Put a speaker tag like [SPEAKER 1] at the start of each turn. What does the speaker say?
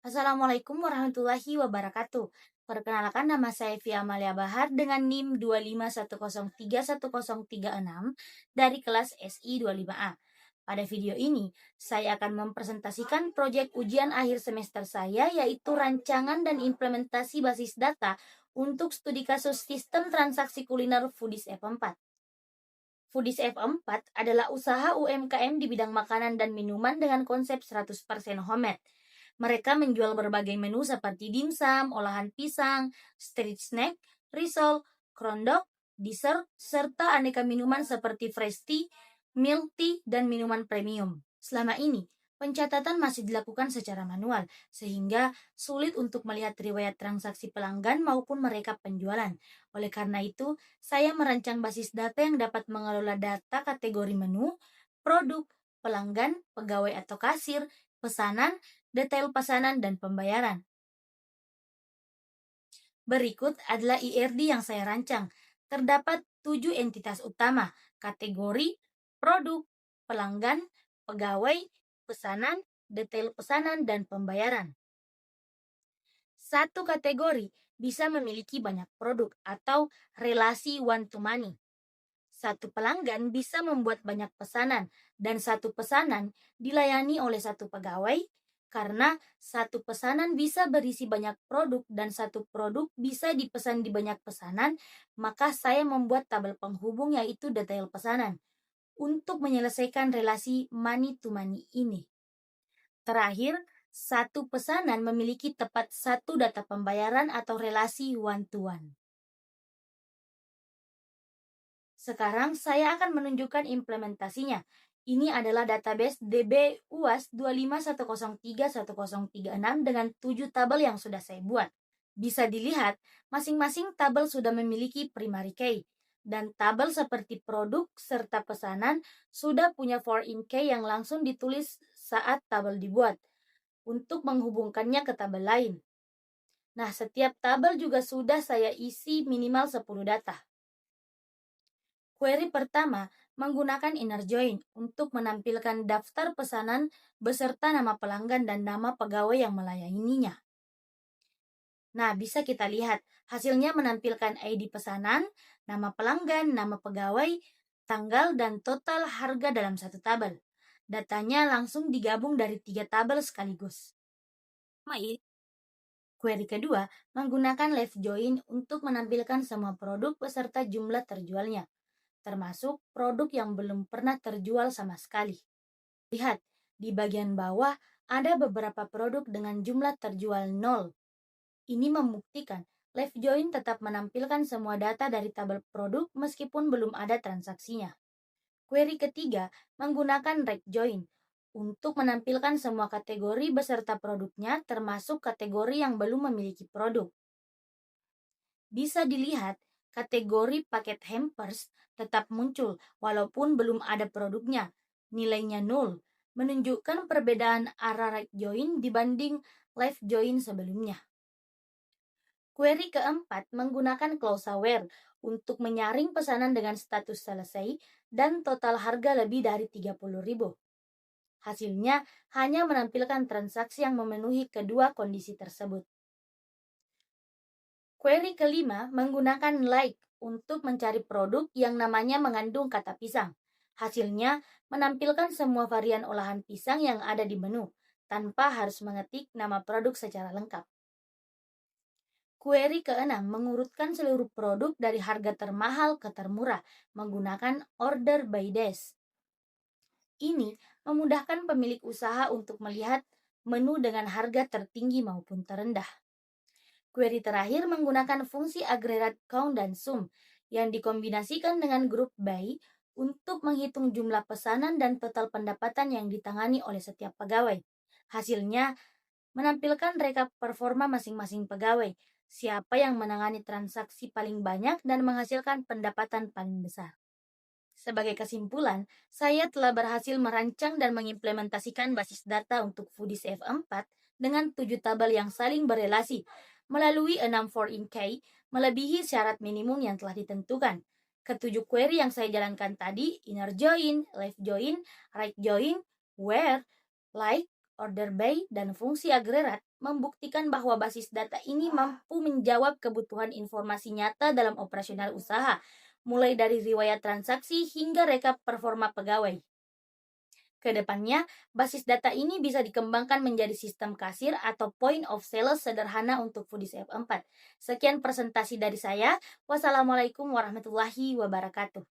[SPEAKER 1] Assalamualaikum warahmatullahi wabarakatuh. Perkenalkan nama saya Via Amalia Bahar dengan NIM 251031036 dari kelas SI 25A. Pada video ini, saya akan mempresentasikan proyek ujian akhir semester saya yaitu rancangan dan implementasi basis data untuk studi kasus sistem transaksi kuliner Foodies F4. Foodies F4 adalah usaha UMKM di bidang makanan dan minuman dengan konsep 100% homemade. Mereka menjual berbagai menu seperti dimsum, olahan pisang, street snack, risol, krondok, dessert, serta aneka minuman seperti fresh tea, milk tea, dan minuman premium. Selama ini, pencatatan masih dilakukan secara manual, sehingga sulit untuk melihat riwayat transaksi pelanggan maupun mereka penjualan. Oleh karena itu, saya merancang basis data yang dapat mengelola data kategori menu, produk, pelanggan, pegawai atau kasir, pesanan, detail pesanan, dan pembayaran. Berikut adalah IRD yang saya rancang. Terdapat 7 entitas utama, kategori, produk, pelanggan, pegawai, pesanan, detail pesanan, dan pembayaran. Satu kategori bisa memiliki banyak produk atau relasi one-to-many. Satu pelanggan bisa membuat banyak pesanan, dan satu pesanan dilayani oleh satu pegawai, karena satu pesanan bisa berisi banyak produk dan satu produk bisa dipesan di banyak pesanan, maka saya membuat tabel penghubung yaitu detail pesanan untuk menyelesaikan relasi money to money ini. Terakhir, satu pesanan memiliki tepat satu data pembayaran atau relasi one-to-one. Sekarang saya akan menunjukkan implementasinya. Ini adalah database DB UAS 251031036 dengan 7 tabel yang sudah saya buat. Bisa dilihat, masing-masing tabel sudah memiliki primary key, dan tabel seperti produk serta pesanan sudah punya foreign key yang langsung ditulis saat tabel dibuat untuk menghubungkannya ke tabel lain. Nah, setiap tabel juga sudah saya isi minimal 10 data. Query pertama menggunakan inner join untuk menampilkan daftar pesanan beserta nama pelanggan dan nama pegawai yang melayaninya. Nah, bisa kita lihat hasilnya menampilkan ID pesanan, nama pelanggan, nama pegawai, tanggal, dan total harga dalam satu tabel. Datanya langsung digabung dari 3 tabel sekaligus. Query kedua menggunakan left join untuk menampilkan semua produk beserta jumlah terjualnya, termasuk produk yang belum pernah terjual sama sekali. Lihat, di bagian bawah ada beberapa produk dengan jumlah terjual 0. Ini membuktikan left join tetap menampilkan semua data dari tabel produk meskipun belum ada transaksinya. Query ketiga menggunakan right join untuk menampilkan semua kategori beserta produknya termasuk kategori yang belum memiliki produk. Bisa dilihat, kategori paket hampers tetap muncul walaupun belum ada produknya. Nilainya 0, menunjukkan perbedaan arah right join dibanding left join sebelumnya. Query keempat menggunakan close aware untuk menyaring pesanan dengan status selesai dan total harga lebih dari 30.000. Hasilnya hanya menampilkan transaksi yang memenuhi kedua kondisi tersebut. Query kelima menggunakan like untuk mencari produk yang namanya mengandung kata pisang. Hasilnya menampilkan semua varian olahan pisang yang ada di menu, tanpa harus mengetik nama produk secara lengkap. Query keenam mengurutkan seluruh produk dari harga termahal ke termurah menggunakan order by days. Ini memudahkan pemilik usaha untuk melihat menu dengan harga tertinggi maupun terendah. Query terakhir menggunakan fungsi aggregate count dan sum yang dikombinasikan dengan grup by untuk menghitung jumlah pesanan dan total pendapatan yang ditangani oleh setiap pegawai. Hasilnya menampilkan rekap performa masing-masing pegawai, siapa yang menangani transaksi paling banyak dan menghasilkan pendapatan paling besar. Sebagai kesimpulan, saya telah berhasil merancang dan mengimplementasikan basis data untuk Foodies F4 dengan 7 tabel yang saling berelasi melalui 6 foreign key melebihi syarat minimum yang telah ditentukan. Ketujuh query yang saya jalankan tadi, inner join, left join, right join, where, like, order by, dan fungsi agregat membuktikan bahwa basis data ini mampu menjawab kebutuhan informasi nyata dalam operasional usaha, mulai dari riwayat transaksi hingga rekap performa pegawai. Kedepannya, basis data ini bisa dikembangkan menjadi sistem kasir atau point of sales sederhana untuk Foodies F4. Sekian presentasi dari saya. Wassalamualaikum warahmatullahi wabarakatuh.